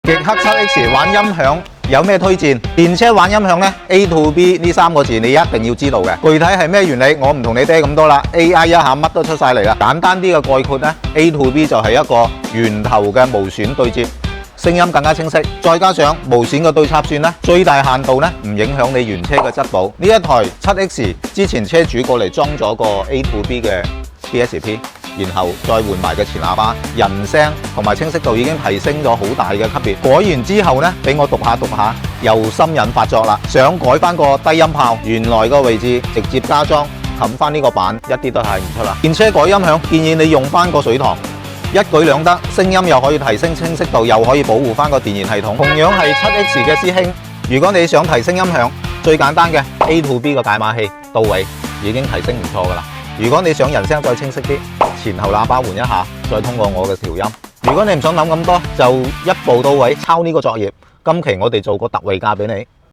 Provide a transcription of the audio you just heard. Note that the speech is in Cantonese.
極氪 7X 玩音響有咩推薦？電車玩音響呢 A to B 呢3個字你一定要知道嘅。具體係咩原理，我唔同你嗲咁多啦。AI 一下乜都出晒嚟啦。簡單啲嘅概括呢 A to B 就係一個源頭嘅無損對接。聲音更加清晰，再加上無線嘅對插線咧，最大限度咧唔影響你原車嘅質保。呢一台 7X 之前車主過嚟裝咗個 A to B 嘅 DSP， 然後再換埋嘅前喇叭，人聲同埋清晰度已經提升咗好大嘅級別。改完之後呢，俾我讀下，又心癮發作啦，想改翻個低音炮，原來個位置直接加裝冚翻呢個板，一啲都睇唔出啦。電車改音響建議你用翻個水塘。一舉兩得，聲音又可以提升清晰度，又可以保護翻個電燃系統。同樣係 7X 嘅師兄，如果你想提升音響，最簡單嘅 A to B 個解碼器到位已經提升唔錯噶啦。如果你想人聲再清晰啲，前後喇叭換一下，再通過我嘅調音。如果你唔想諗咁多，就一步到位抄呢個作業。今期我哋做個特惠價俾你。